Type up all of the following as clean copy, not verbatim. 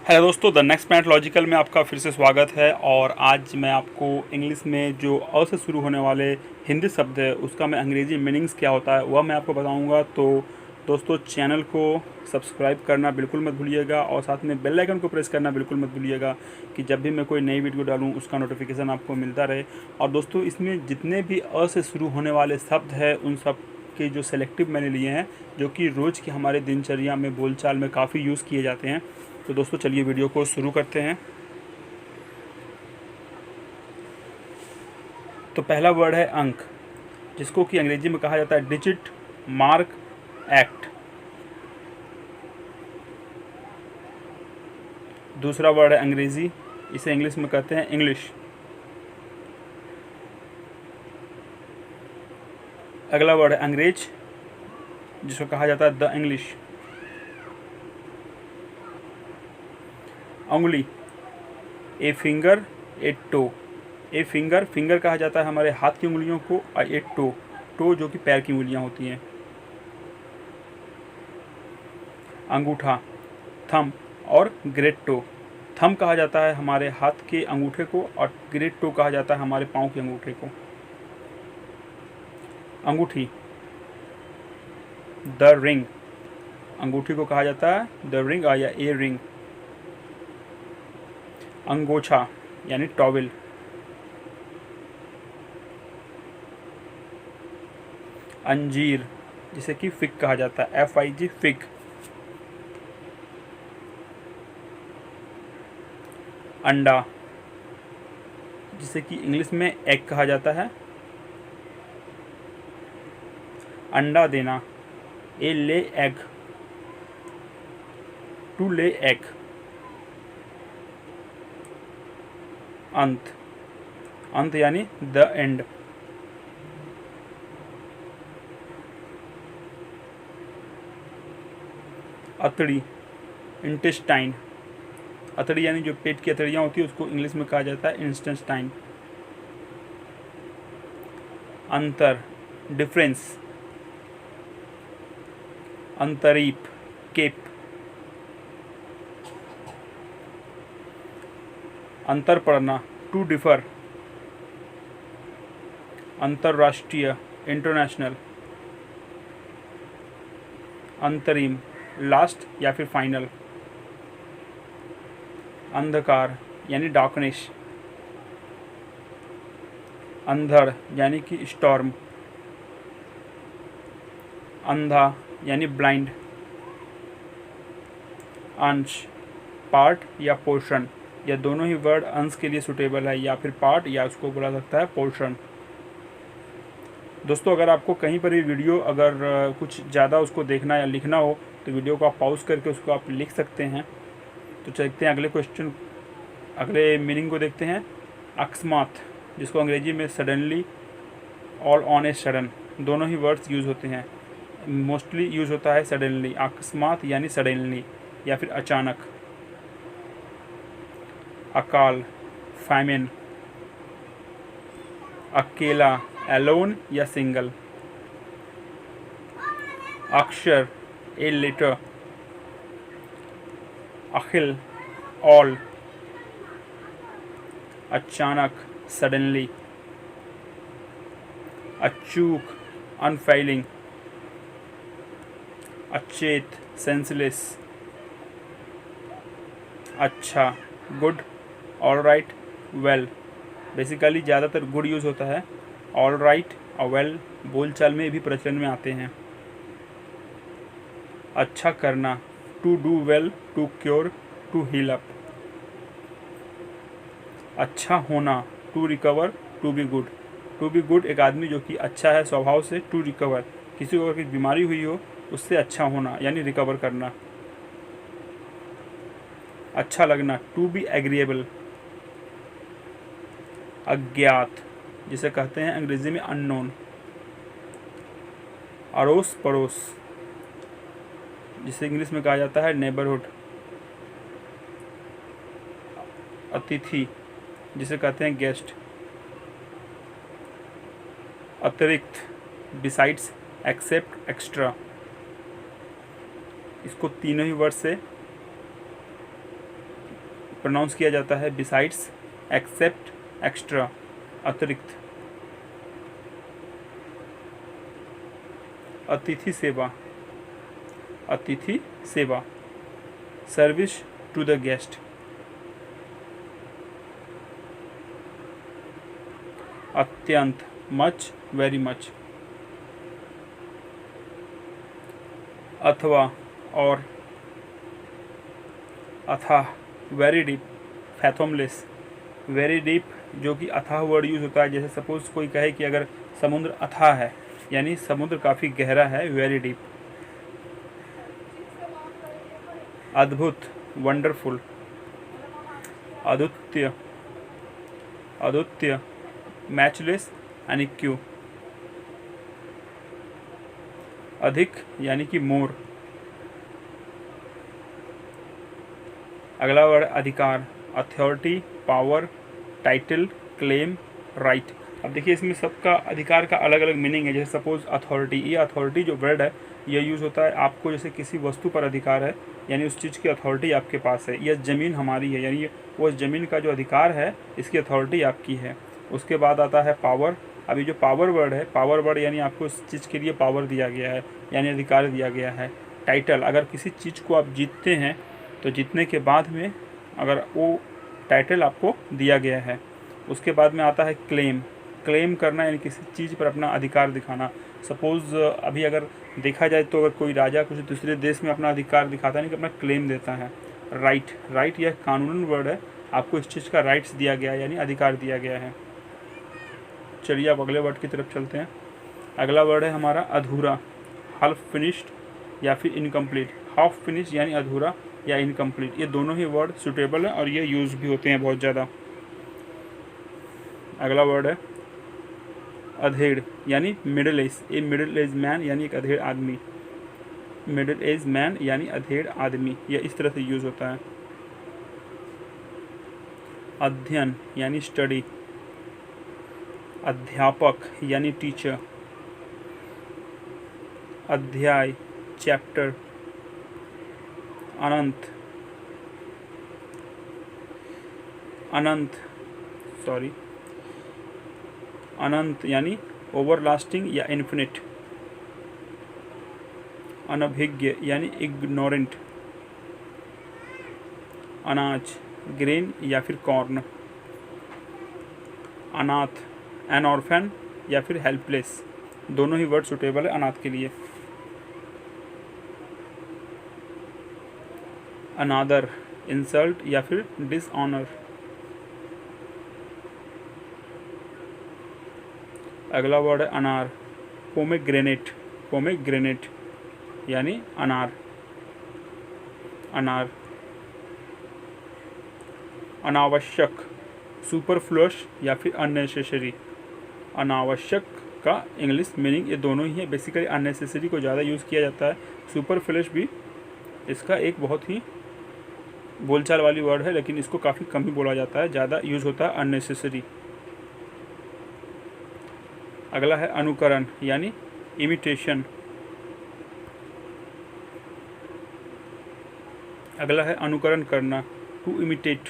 Hello दोस्तों, the next math logical में आपका फिर से स्वागत है। और आज मैं आपको इंग्लिश में जो अ से शुरू होने वाले हिंदी शब्द है उसका मैं अंग्रेजी मीनिंग्स क्या होता है वह मैं आपको बताऊंगा। तो दोस्तों, चैनल को सब्सक्राइब करना बिल्कुल मत भूलिएगा और साथ में बेल आइकन को प्रेस करना बिल्कुल मत भूलिएगा कि जब भी मैं कोई नई वीडियो डालूँ उसका नोटिफिकेशन आपको मिलता रहे। और दोस्तों, इसमें जितने भी अ से शुरू होने वाले शब्द हैं उन सब के जो सेलेक्टिव मैंने लिए हैं, जो कि रोज़ की हमारे दिनचर्या में बोलचाल में काफ़ी यूज़ किए जाते हैं। तो दोस्तों, चलिए वीडियो को शुरू करते हैं। तो पहला वर्ड है अंक, जिसको कि अंग्रेजी में कहा जाता है डिजिट, मार्क, एक्ट। दूसरा वर्ड है अंग्रेजी, इसे इंग्लिश में कहते हैं इंग्लिश। अगला वर्ड है अंग्रेज, जिसको कहा जाता है द इंग्लिश। उंगली, a finger, a toe. A finger, finger कहा जाता है हमारे हाथ की उंगलियों को, और ए टो, टो जो कि पैर की उंगलियां होती हैं। अंगूठा, थंब और ग्रेट टो। थंब कहा जाता है हमारे हाथ के अंगूठे को और ग्रेट टो कहा जाता है हमारे पाँव के अंगूठे को। अंगूठी, द रिंग, अंगूठी को कहा जाता है द रिंग या ए रिंग। अंगोछा यानी टॉवेल। अंजीर, जिसे कि फिग कहा जाता है, FIG फिग। अंडा, जिसे कि इंग्लिश में एग कहा जाता है। अंडा देना, ए ले एग, टू ले एग। अंत, अंत यानी द एंड। अतड़ी, इंटेस्टाइन, अतड़ी यानी जो पेट की अतड़ियाँ होती है उसको इंग्लिश में कहा जाता है इंटेस्टाइन। अंतर, डिफरेंस। अंतरीप, केप। अंतर पड़ना, टू डिफर। अंतर्राष्ट्रीय, इंटरनेशनल। अंतरिम, लास्ट या फिर फाइनल। अंधकार यानी डार्कनेस। अंधड़ यानी कि स्टॉर्म। अंधा यानी ब्लाइंड। अंश, पार्ट या पोर्शन, यह दोनों ही वर्ड अंश के लिए सुटेबल है, या फिर पार्ट या उसको बोला सकता है पोर्शन। दोस्तों, अगर आपको कहीं पर भी वीडियो अगर कुछ ज़्यादा उसको देखना या लिखना हो तो वीडियो को आप पॉज करके उसको आप लिख सकते हैं। तो चलते हैं अगले क्वेश्चन, अगले मीनिंग को देखते हैं। अकस्मात, जिसको अंग्रेजी में suddenly, all on a sudden, दोनों ही वर्ड्स यूज़ होते हैं। मोस्टली यूज़ होता है सडनली, अकस्मात यानी सडनली या फिर अचानक। अकाल, फैमिन। अकेला, एलोन या सिंगल। अक्षर, ए लेटर। Akhil, all. अचानक, सडनली। अचूक, अनफेलिंग। अचेत, सेंसलेस। अच्छा, good, all right, well. Basically ज़्यादातर गुड यूज़ होता है, ऑल राइट और वेल बोलचाल में भी प्रचलन में आते हैं। अच्छा करना, to do well, to cure, to heal up. अच्छा होना, to recover, to be good. To be good एक आदमी जो कि अच्छा है स्वभाव से। टू रिकवर, किसी को अगर बीमारी हुई हो उससे अच्छा होना यानी रिकवर करना। अच्छा लगना, टू बी एग्रीएबल। अज्ञात, जिसे कहते हैं अंग्रेजी में अननोन। अड़ोस पड़ोस, जिसे इंग्लिश में कहा जाता है नेबरहुड। अतिथि, जिसे कहते हैं गेस्ट। अतिरिक्त, बिसाइड्स, एक्सेप्ट, एक्स्ट्रा। इसको तीनों ही वर्ड से प्रोनाउंस किया जाता है बिसाइड्स, एक्सेप्ट, एक्स्ट्रा, अतिरिक्त। अतिथि सेवा, अतिथि सेवा, सर्विस टू द गेस्ट, अत्यंत, मच, वेरी मच, अथवा, और, अथाह, वेरी डीप, फैथोमलेस, वेरी डीप जो कि अथाह वर्ड यूज़ होता है। जैसे सपोज कोई कहे कि अगर समुद्र अथाह है यानी समुद्र काफ़ी गहरा है, वेरी डीप। अद्भुत, वंडरफुल, अद्वितीय, अद्वितीय, मैचलेस यानी क्यू, अधिक यानी कि मोर। अगला वर्ड अधिकार, authority, power, title, claim, right. अब देखिए इसमें सबका अधिकार का अलग अलग मीनिंग है। जैसे सपोज अथॉरिटी, ये अथॉरिटी जो वर्ड है ये यूज़ होता है आपको जैसे किसी वस्तु पर अधिकार है यानी उस चीज़ की अथॉरिटी आपके पास है, यह ज़मीन हमारी है यानी वो ज़मीन का जो अधिकार है इसकी अथॉरिटी आपकी है। उसके बाद आता है पावर। अभी जो पावर वर्ड है, पावर वर्ड यानी आपको उस चीज़ के लिए पावर दिया गया है यानी अधिकार दिया गया है। टाइटल, अगर किसी चीज़ को आप जीतते हैं तो जीतने के बाद में अगर वो टाइटल आपको दिया गया है। उसके बाद में आता है क्लेम। क्लेम करना यानी किसी चीज़ पर अपना अधिकार दिखाना। सपोज़ अभी अगर देखा जाए तो अगर कोई राजा कुछ दूसरे देश में अपना अधिकार दिखाता है नहीं कि अपना क्लेम देता है। राइट, राइट यह कानूनन वर्ड है, आपको इस चीज़ का राइट्स दिया गया है यानी अधिकार दिया गया है। चलिए अब अगले वर्ड की तरफ चलते हैं। अगला वर्ड है हमारा अधूरा, हाफ फिनिश्ड या फिर इनकम्प्लीट। हाफ फिनिश यानी अधूरा या इनकम्प्लीट, ये दोनों ही वर्ड सुटेबल हैं और ये यूज़ भी होते हैं बहुत ज़्यादा। अगला वर्ड है अधेड़ यानी middle age. A middle age man यानी एक अधेड़ आदमी। मिडिल एज मैन यानी अधेड़ आदमी, यह इस तरह से यूज़ होता है। अध्ययन यानी स्टडी। अध्यापक यानी टीचर। अध्याय, चैप्टर। अनंत, अनंत सॉरी अनंत यानी ओवरलास्टिंग या इन्फिनिट। अनभिज्ञ यानी इग्नोरेंट। अनाज, ग्रेन या फिर कॉर्न। अनाथ, एन ऑर्फन या फिर हेल्पलेस, दोनों ही वर्ड सुटेबल है अनाथ के लिए। अनादर, इंसल्ट या फिर डिसऑनर। अगला वर्ड है अनार, पोमेग्रेनेट। पोमेग्रेनेट यानी अनार, अनार। अनावश्यक, सुपरफ्लुअस या फिर अननेसेसरी। अनावश्यक का इंग्लिश मीनिंग ये दोनों ही है, बेसिकली अननेसेसरी को ज़्यादा यूज़ किया जाता है। सुपरफ्लुअस भी इसका एक बहुत ही बोलचाल वाली वर्ड है लेकिन इसको काफ़ी कम ही बोला जाता है, ज़्यादा यूज़ होता है अननेसेसरी। अगला है अनुकरण यानी इमिटेशन। अगला है अनुकरण करना, टू इमिटेट।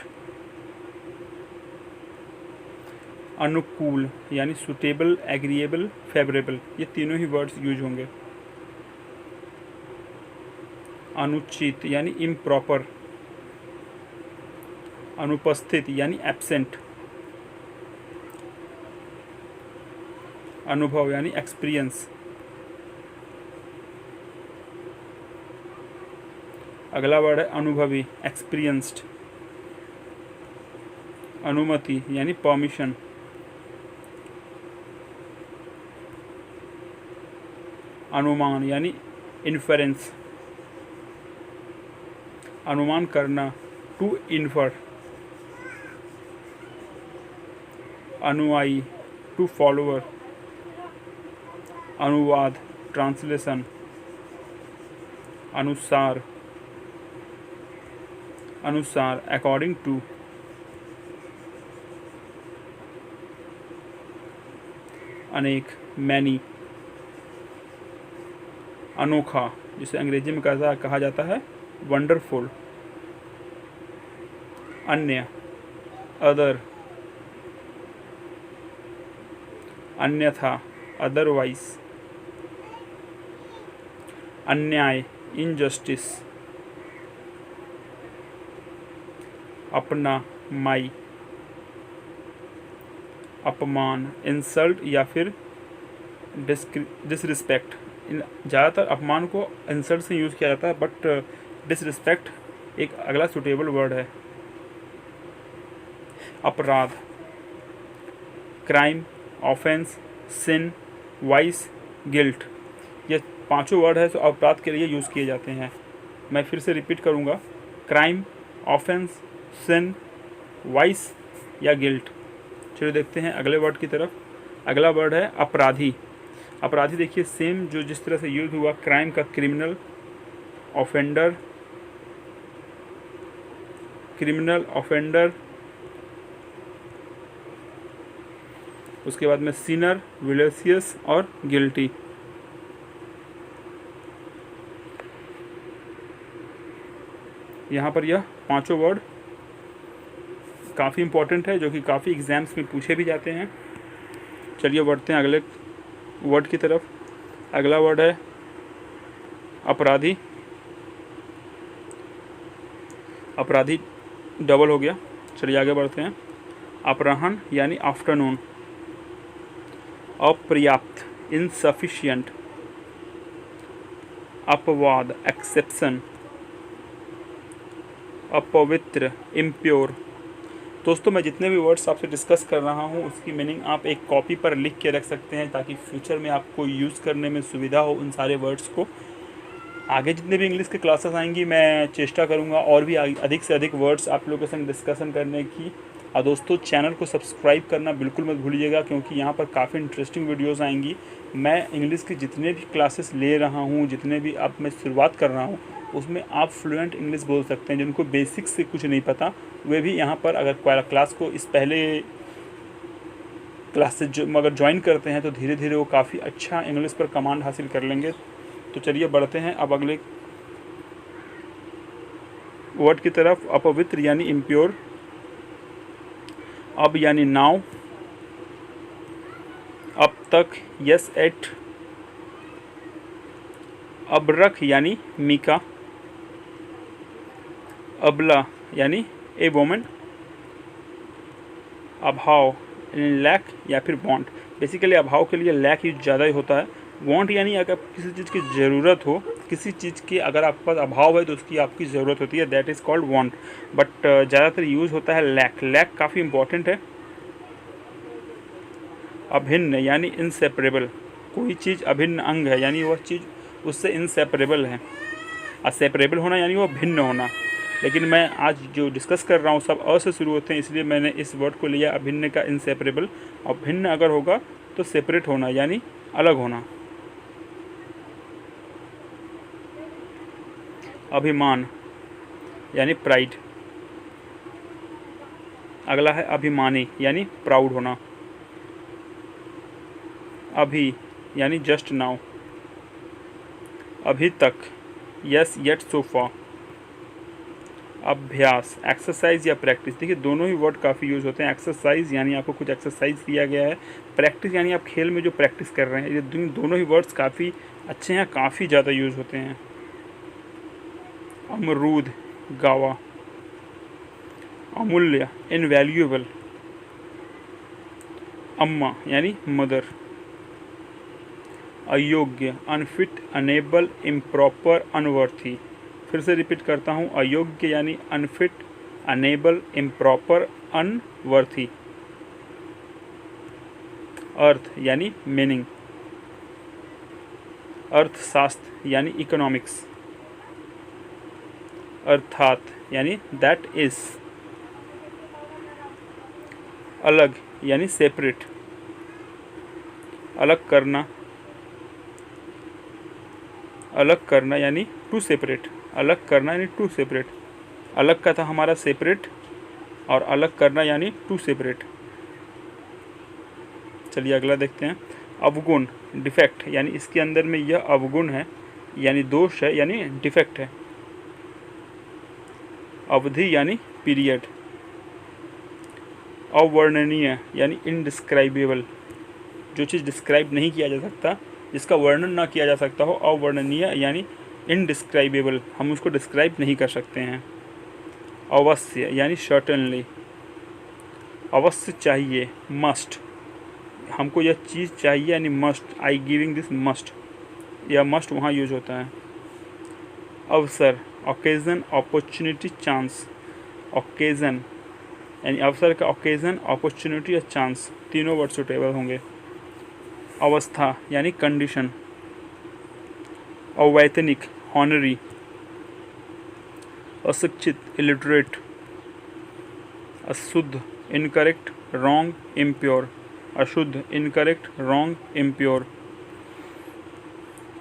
अनुकूल यानी सुटेबल, एग्रीएबल, फेवरेबल, ये तीनों ही वर्ड्स यूज होंगे। अनुचित यानी इम्प्रॉपर। अनुपस्थित यानी एब्सेंट। अनुभव यानी एक्सपीरियंस। अगला वर्ड है अनुभवी, एक्सपीरियंस्ड। अनुमति यानी परमिशन। अनुमान यानी इन्फरेंस। अनुमान करना, टू इन्फर। अनुयायी, टू फॉलोअर। अनुवाद, ट्रांसलेशन। अनुसार, अनुसार, अकॉर्डिंग टू। अनेक, मैनी। अनोखा, जिसे अंग्रेजी में कहा जाता है वंडरफुल। अन्य, अदर, अन्यथा, अदरवाइज, अन्याय, इनजस्टिस, अपना, माई, अपमान, इंसल्ट या फिर डिसरिस्पेक्ट। ज़्यादातर अपमान को इंसल्ट से यूज़ किया जाता है, बट डिसरिस्पेक्ट एक अगला सुटेबल वर्ड है। अपराध, क्राइम, ऑफेंस, सिन, वाइस, गिल्ट, ये पांचों वर्ड है जो अपराध के लिए यूज़ किए जाते हैं। मैं फिर से रिपीट करूँगा, क्राइम, ऑफेंस, सिन, वाइस या गिल्ट। चलिए देखते हैं अगले वर्ड की तरफ। अगला वर्ड है अपराधी। अपराधी देखिए सेम जो जिस तरह से यूज हुआ, क्राइम का क्रिमिनल, ऑफेंडर, क्रिमिनल, ऑफेंडर, उसके बाद में सिनर, विलेसियस और गिल्टी। यहाँ पर यह पांचों वर्ड काफ़ी इंपॉर्टेंट है, जो कि काफ़ी एग्जाम्स में पूछे भी जाते हैं। चलिए बढ़ते हैं अगले वर्ड की तरफ। अगला वर्ड है अपराधी। अपराधी डबल हो गया। चलिए आगे बढ़ते हैं। अपराह्न यानी आफ्टरनून, अपर्याप्त, इनसफिशिएंट, अपवाद, एक्सेप्शन, अपवित्र, इम्प्योर। दोस्तों मैं जितने भी वर्ड्स आपसे डिस्कस कर रहा हूँ उसकी मीनिंग आप एक कॉपी पर लिख के रख सकते हैं, ताकि फ्यूचर में आपको यूज़ करने में सुविधा हो उन सारे वर्ड्स को। आगे जितने भी इंग्लिश के क्लासेस आएंगी मैं चेष्टा करूँगा और भी अधिक से अधिक वर्ड्स आप लोगों के संग डिस्कशन करने की। और दोस्तों चैनल को सब्सक्राइब करना बिल्कुल मत भूलिएगा, क्योंकि यहाँ पर काफ़ी इंटरेस्टिंग वीडियोज़ आएंगी। मैं इंग्लिश के जितने भी क्लासेस ले रहा हूँ, जितने भी अब मैं शुरुआत कर रहा हूँ, उसमें आप फ्लुएंट इंग्लिश बोल सकते हैं। जिनको बेसिक्स से कुछ नहीं पता वे भी यहाँ पर अगर क्लास को इस पहले क्लास से अगर ज्वाइन करते हैं तो धीरे धीरे वो काफ़ी अच्छा इंग्लिश पर कमांड हासिल कर लेंगे। तो चलिए बढ़ते हैं अब अगले वर्ड की तरफ। अपवित्र यानी इम्प्योर, अब यानी नाउ, अब तक, यस एट, अबरख यानी मीका, अबला यानी ए वोमन, अभाव यानी लैक या फिर वांट। बेसिकली अभाव के लिए लैक यूज ज़्यादा ही होता है। वांट यानी अगर किसी चीज़ की ज़रूरत हो, किसी चीज़ की अगर आपके पास अभाव है तो उसकी आपकी ज़रूरत होती है, that is called want. But ज़्यादातर यूज़ होता है लैक। लैक काफ़ी इंपॉर्टेंट है। अभिन्न यानी इनसेपरेबल, कोई चीज़ अभिन्न अंग है यानी वह चीज़ उससे इनसेपरेबल है। और सेपरेबल होना यानी वह भिन्न होना। लेकिन मैं आज जो डिस्कस कर रहा हूँ सब अ से शुरू होते हैं, इसलिए मैंने इस वर्ड को लिया अभिन्न का, इनसेपरेबल। और भिन्न अगर होगा तो सेपरेट होना यानी अलग होना। अभिमान यानी प्राइड। अगला है अभिमानी यानी प्राउड होना। अभी यानी जस्ट नाउ। अभी तक, यस येट सो फार। अभ्यास, एक्सरसाइज या प्रैक्टिस। देखिए दोनों ही वर्ड काफ़ी यूज़ होते हैं। एक्सरसाइज यानी आपको कुछ एक्सरसाइज दिया गया है, प्रैक्टिस यानी आप खेल में जो प्रैक्टिस कर रहे हैं। ये दोनों ही वर्ड्स काफ़ी अच्छे हैं, काफ़ी ज़्यादा यूज़ होते हैं। अमरूद, गावा। अमूल्य, इनवैल्यूएबल। अम्मा यानी मदर। अयोग्य, अनफिट, अनेबल, इम्प्रॉपर, अनवर्थी। फिर से रिपीट करता हूँ, अयोग्य यानी अनफिट, अनेबल, इम्प्रॉपर, अनवर्थी। अर्थ यानी मीनिंग। अर्थशास्त्र यानी इकोनॉमिक्स। अर्थात यानी दैट इज। अलग यानी सेपरेट। अलग करना, अलग करना यानी टू सेपरेट। अलग करना यानी टू सेपरेट। अलग का था हमारा सेपरेट और अलग करना यानी टू सेपरेट। चलिए अगला देखते हैं। अवगुण, डिफेक्ट, यानी इसके अंदर में यह अवगुण है यानी दोष है यानी डिफेक्ट है। अवधि यानी पीरियड। अवर्णनीय यानी इनडिस्क्राइबेबल, जो चीज़ डिस्क्राइब नहीं किया जा सकता, जिसका वर्णन ना किया जा सकता हो, अवर्णनीय यानी इनडिस्क्राइबेबल, हम उसको डिस्क्राइब नहीं कर सकते हैं। अवश्य यानी सर्टेनली, अवश्य चाहिए, मस्ट, हमको यह चीज़ चाहिए यानी must, I giving this must, यह मस्ट वहाँ यूज होता है। अवसर, ओकेजन, अपॉर्चुनिटी, चांस, ओकेजन यानी अवसर का ओकेजन, अपॉर्चुनिटी और चांस, तीनों वर्ड सुटेबल होंगे। अवस्था यानी कंडीशन। अवैतनिक, हॉनरी। अशिक्षित, इलिटरेट। अशुद्ध, इनकरेक्ट, रॉन्ग, इम्प्योर, अशुद्ध, इनकरेक्ट, रॉन्ग, इम्प्योर।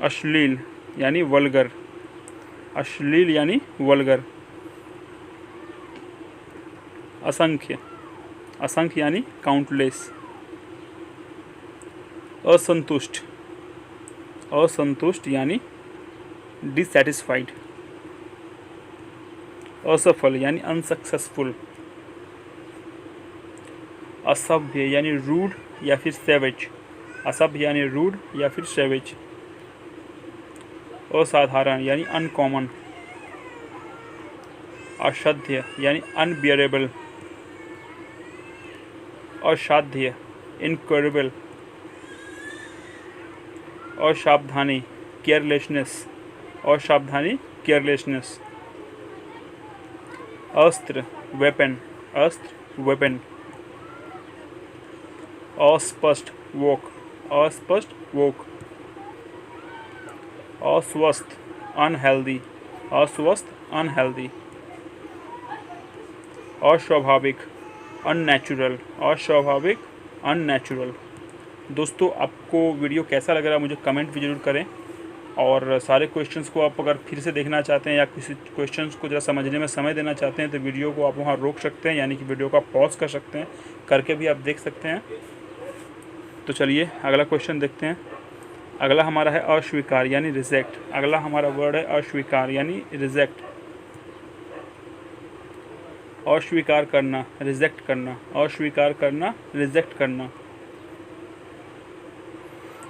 अश्लील यानी वल्गर, अश्लील यानी वल्गर। असंख्य, असंख्य यानी काउंटलेस। असंतुष्ट, असंतुष्ट यानी डिससेटिस्फाइड। असफल यानी अनसक्सेसफुल। असभ्य यानी रूड या फिर सैवेज, असभ्य यानी रूड या फिर सैवेज। असाधारण यानी अनकॉमन। असाध्य यानी अनबियरेबल। असाध्य, इनक्रेडिबल। असावधानी, केयरलेसनेस, असावधानी, केयरलेसनेस। अस्त्र, वेपन, अस्त्र, वेपन। अस्पष्ट, वोक, अस्पष्ट, वोक। अस्वस्थ, अनहेल्दी, अस्वस्थ, अनहेल्दी। अस्वाभाविक, अननेचुरल, अस्वाभाविक, अननेचुरल। दोस्तों, आपको वीडियो कैसा लग रहा है मुझे कमेंट भी ज़रूर करें, और सारे क्वेश्चंस को आप अगर फिर से देखना चाहते हैं या किसी क्वेश्चंस को ज़रा समझने में समय देना चाहते हैं तो वीडियो को आप वहाँ रोक सकते हैं, यानी कि वीडियो को आप पॉज कर सकते हैं, करके भी आप देख सकते हैं। तो चलिए अगला क्वेश्चन देखते हैं। अगला हमारा है अस्वीकार यानी रिजेक्ट। अगला हमारा वर्ड है अस्वीकार यानी रिजेक्ट। अस्वीकार करना, रिजेक्ट करना, अस्वीकार करना, रिजेक्ट करना।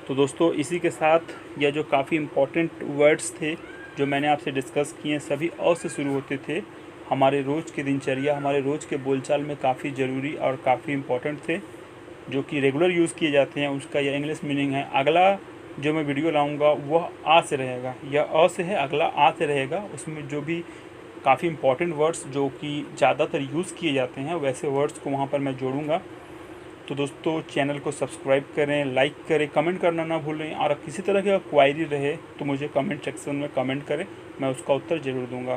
तो दोस्तों, इसी के साथ यह जो काफ़ी इम्पोर्टेंट वर्ड्स थे जो मैंने आपसे डिस्कस किए, सभी अ से शुरू होते थे, हमारे रोज़ की दिनचर्या, हमारे रोज़ के बोलचाल में काफ़ी ज़रूरी और काफ़ी इम्पोर्टेंट थे, जो कि रेगुलर यूज़ किए जाते हैं। उसका यह इंग्लिश मीनिंग है। अगला जो मैं वीडियो लाऊंगा वह आ से रहेगा, यह अ से है, अगला आ से रहेगा। उसमें जो भी काफ़ी इम्पोर्टेंट वर्ड्स जो कि ज़्यादातर यूज़ किए जाते हैं वैसे वर्ड्स को वहाँ पर मैं जोड़ूंगा। तो दोस्तों, चैनल को सब्सक्राइब करें, लाइक करें, कमेंट करना ना भूलें, और किसी तरह की क्वायरी रहे तो मुझे कमेंट सेक्शन में कमेंट करें, मैं उसका उत्तर ज़रूर दूंगा।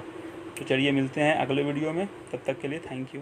तो चलिए मिलते हैं अगले वीडियो में, तब तक के लिए थैंक यू।